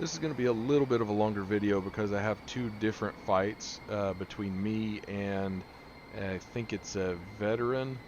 This is going to be a little bit of a longer video because I have two different fights between me and I think it's a veteran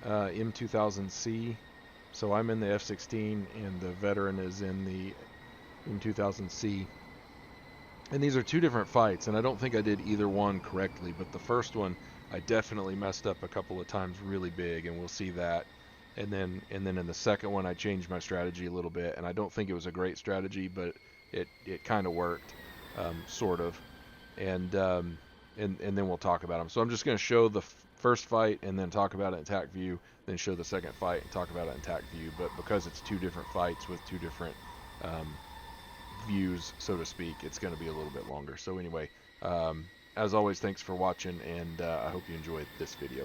M2000C. So I'm in the F-16 and the veteran is in the M2000C. And these are two different fights, and I don't think I did either one correctly, but the first one I definitely messed up a couple of times really big, and we'll see that. And then in the second one I changed my strategy a little bit, and I don't think it was a great strategy, but it kind of worked, sort of. And then we'll talk about them. So I'm just going to show the first fight and then talk about it in TAC view, then show the second fight and talk about it in TAC view. But because it's two different fights with two different views, so to speak, it's going to be a little bit longer. So anyway, as always, thanks for watching, and I hope you enjoyed this video.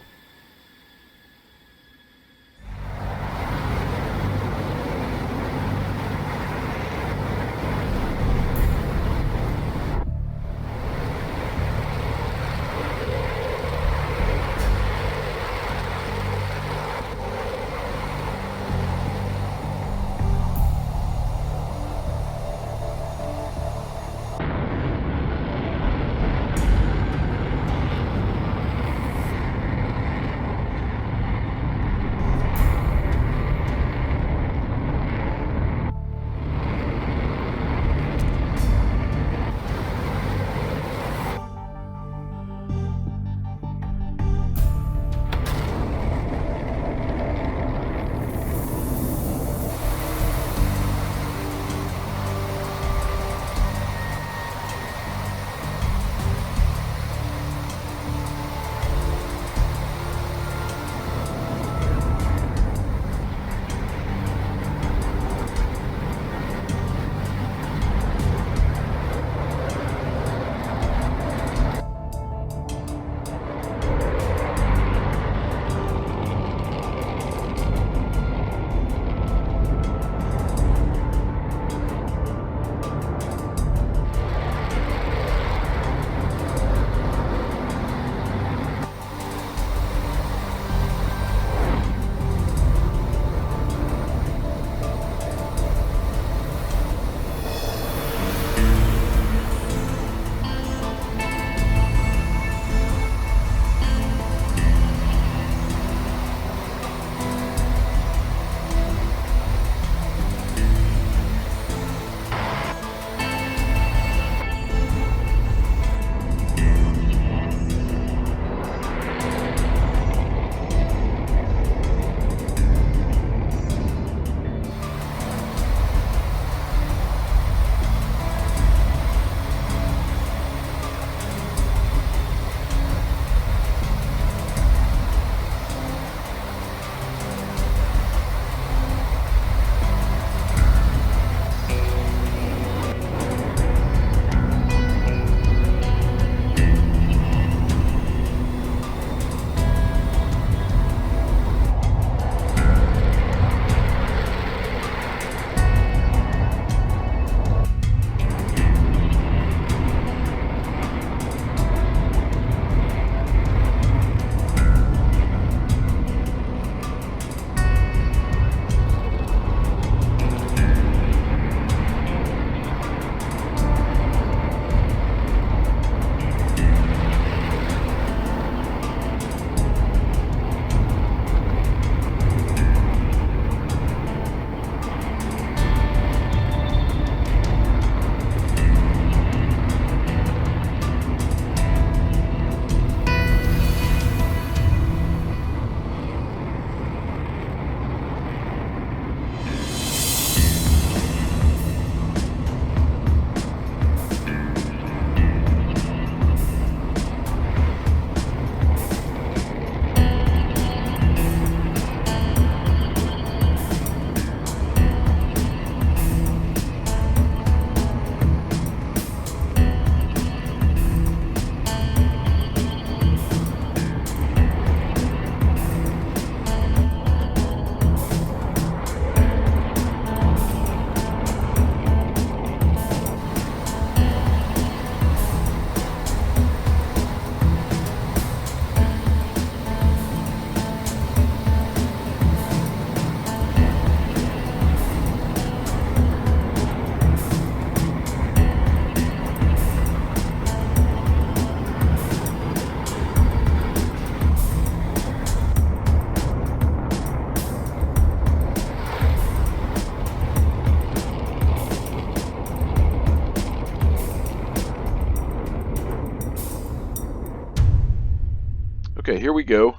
Okay, here we go.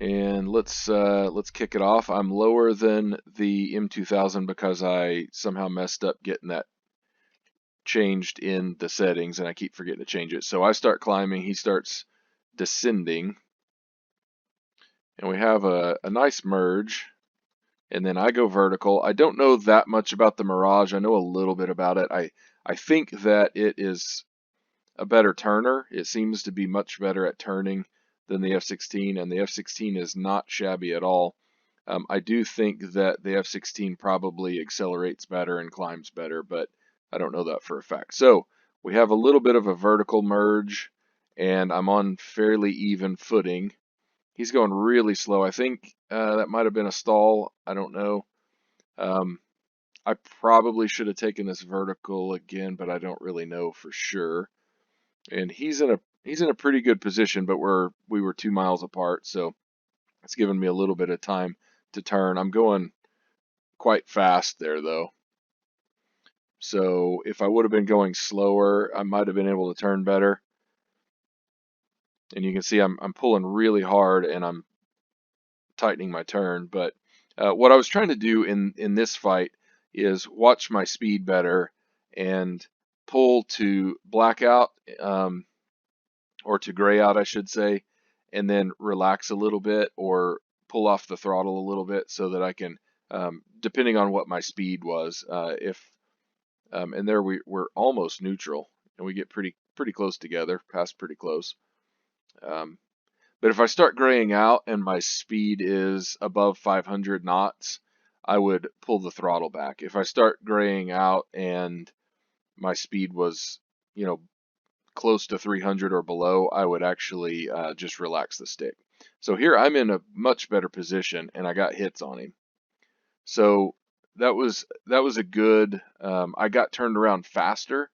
And let's kick it off. I'm lower than the M2000 because I somehow messed up getting that changed in the settings, and I keep forgetting to change it. So I start climbing, he starts descending, and we have a nice merge. And then I go vertical. I don't know that much about the Mirage. I know a little bit about it. I think that it is a better turner. It seems to be much better at turning than the F-16, and the F-16 is not shabby at all. I do think that the F-16 probably accelerates better and climbs better, but I don't know that for a fact. So we have a little bit of a vertical merge, and I'm on fairly even footing. He's going really slow. I think that might have been a stall. I don't know. Um, I probably should have taken this vertical again, but I don't really know for sure. And he's in a pretty good position, but we were 2 miles apart, so it's given me a little bit of time to turn. I'm going quite fast there though. So if I would have been going slower, I might have been able to turn better. And you can see I'm pulling really hard and I'm tightening my turn. But what I was trying to do in this fight is watch my speed better and pull to blackout, or to gray out, I should say, and then relax a little bit or pull off the throttle a little bit so that I can, depending on what my speed was, if and there we're almost neutral and we get pretty close together, past pretty close. Um, but if I start graying out and my speed is above 500 knots, I would pull the throttle back. If I start graying out and my speed was, you know, close to 300 or below, I would actually just relax the stick. So here I'm in a much better position and I got hits on him. So that was a good, I got turned around faster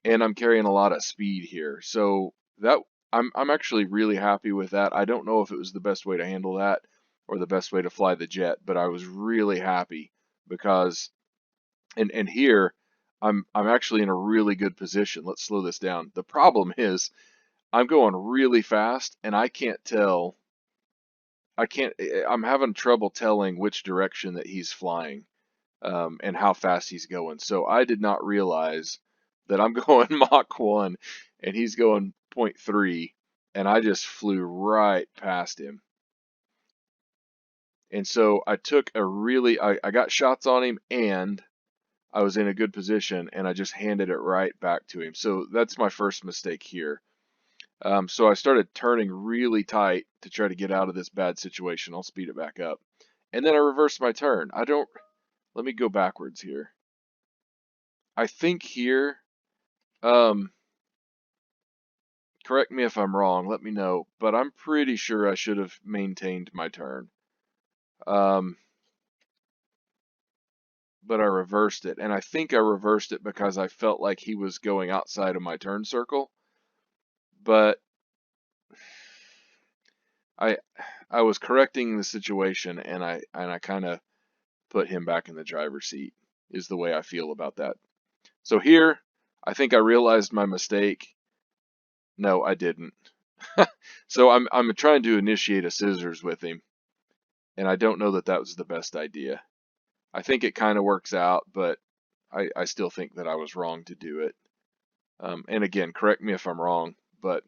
and I'm carrying a lot of speed here. So that I'm actually really happy with that. I don't know if it was the best way to handle that or the best way to fly the jet, but I was really happy because and here I'm actually in a really good position. Let's slow this down. The problem is I'm going really fast and I can't tell. I'm having trouble telling which direction that he's flying, and how fast he's going. So I did not realize that I'm going Mach 1 and he's going 0.3 and I just flew right past him. And so I got shots on him and I was in a good position and I just handed it right back to him. So that's my first mistake here. So I started turning really tight to try to get out of this bad situation. I'll speed it back up. And then I reversed my turn. Let me go backwards here. I think here, um, correct me if I'm wrong, let me know, but I'm pretty sure I should have maintained my turn. But I reversed it. And I think I reversed it because I felt like he was going outside of my turn circle. But I I was correcting the situation and I kind of put him back in the driver's seat is the way I feel about that. So here, I think I realized my mistake. No, I didn't. So I'm trying to initiate a scissors with him, and I don't know that that was the best idea. I think it kind of works out, but I still think that I was wrong to do it. And again, correct me if I'm wrong, but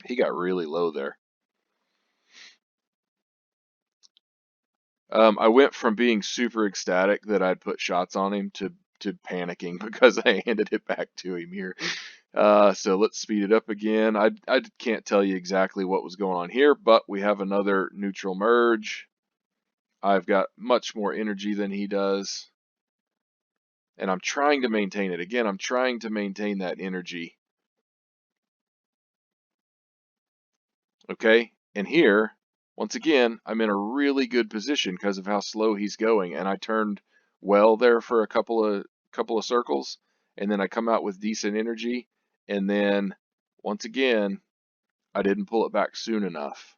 he got really low there. I went from being super ecstatic that I'd put shots on him to panicking because I handed it back to him here. So let's speed it up again. I can't tell you exactly what was going on here, but we have another neutral merge. I've got much more energy than he does, and I'm trying to maintain it. Again, I'm trying to maintain that energy. Okay, and here, once again, I'm in a really good position because of how slow he's going, and I turned well there for a couple of circles, and then I come out with decent energy, and then once again, I didn't pull it back soon enough,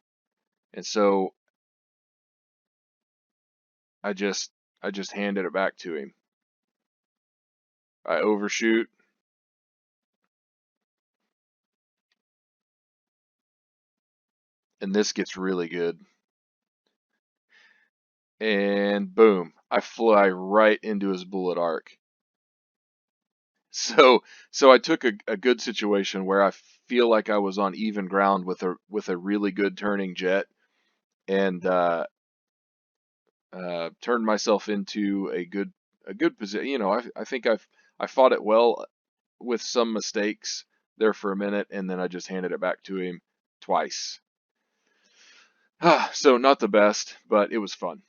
and so I just handed it back to him. I overshoot. and this gets really good. And boom, I fly right into his bullet arc. So I took a good situation where I feel like I was on even ground with a really good turning jet, and turned myself into a good position. You know, I think I fought it well with some mistakes there for a minute, and then I just handed it back to him twice. So not the best, but it was fun.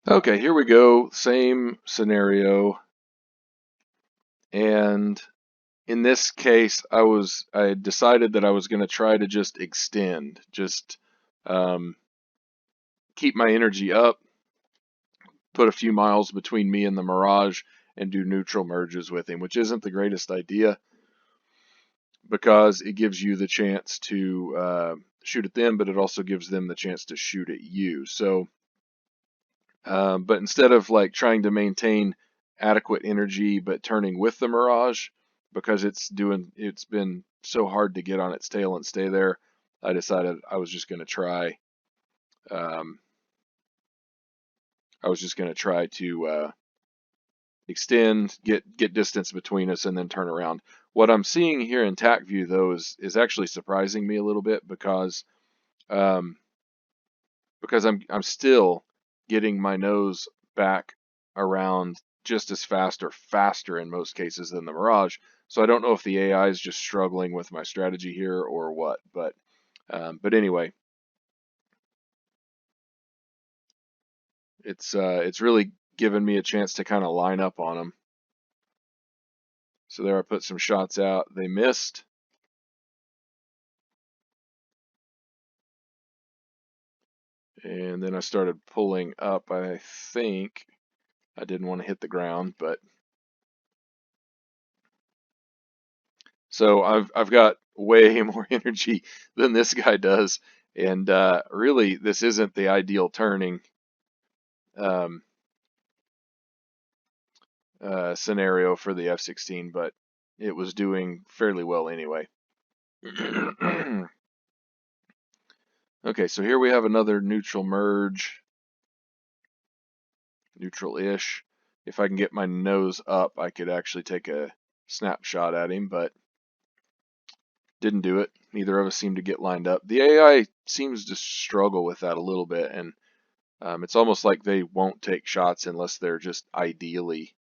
Okay, here we go. Same scenario. And in this case, I decided that I was going to try to just extend, just um, keep my energy up, put a few miles between me and the Mirage, and do neutral merges with him, which isn't the greatest idea because it gives you the chance to shoot at them, but it also gives them the chance to shoot at you. So, but instead of like trying to maintain adequate energy but turning with the Mirage, because it's been so hard to get on its tail and stay there, I decided I was just going to try. I was just going to try to extend, get distance between us, and then turn around. What I'm seeing here in TAC view though is actually surprising me a little bit um, because I'm still getting my nose back around just as fast or faster in most cases than the Mirage. So I don't know if the AI is just struggling with my strategy here or what, but anyway, it's really given me a chance to kind of line up on them. So there I put some shots out. They missed. And then I started pulling up. I think I didn't want to hit the ground, but so I've got way more energy than this guy does, and really this isn't the ideal turning um, scenario for the F-16, but it was doing fairly well anyway. Okay, so here we have another neutral merge, neutral-ish. If I can get my nose up, I could actually take a snapshot at him, but didn't do it. Neither of us seemed to get lined up. The AI seems to struggle with that a little bit, and it's almost like they won't take shots unless they're just ideally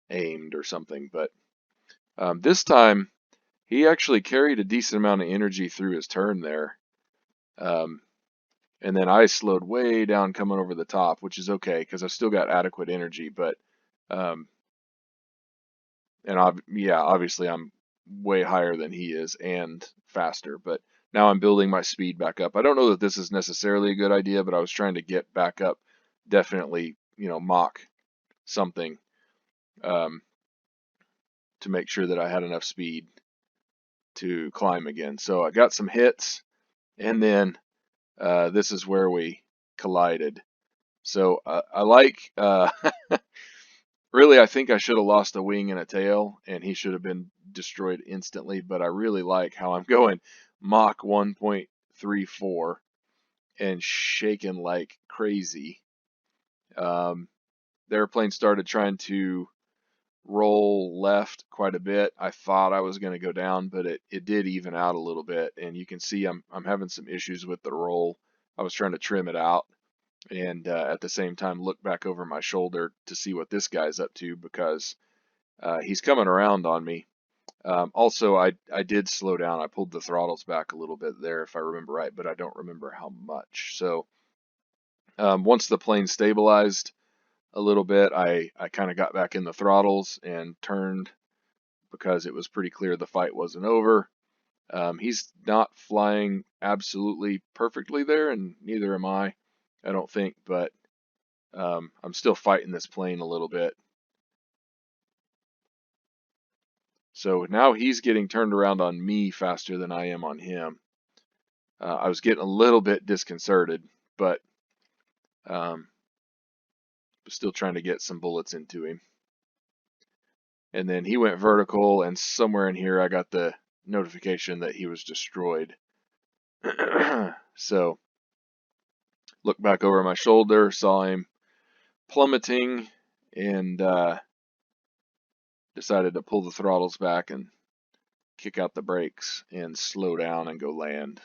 aimed or something. But this time, he actually carried a decent amount of energy through his turn there. And then I slowed way down coming over the top, which is okay because I've still got adequate energy. But um, yeah, obviously I'm way higher than he is and faster, but now I'm building my speed back up. I don't know that this is necessarily a good idea, but I was trying to get back up, definitely, Mach something um, to make sure that I had enough speed to climb again. So I got some hits, and then this is where we collided. So I like really, I think I should have lost a wing and a tail, and he should have been destroyed instantly, but I really like how I'm going Mach 1.34 and shaking like crazy. The airplane started trying to roll left quite a bit. I thought I was going to go down, but it did even out a little bit, and you can see I'm having some issues with the roll. I was trying to trim it out, and at the same time look back over my shoulder to see what this guy's up to because he's coming around on me. Also, I did slow down. I pulled the throttles back a little bit there, if I remember right, but I don't remember how much. So once the plane stabilized a little bit, I kind of got back in the throttles and turned because it was pretty clear the fight wasn't over. He's not flying absolutely perfectly there, and neither am I don't think, but I'm still fighting this plane a little bit. So now he's getting turned around on me faster than I am on him. I was getting a little bit disconcerted, but still trying to get some bullets into him. And then he went vertical, and somewhere in here I got the notification that he was destroyed. So looked back over my shoulder, saw him plummeting, and decided to pull the throttles back and kick out the brakes and slow down and go land.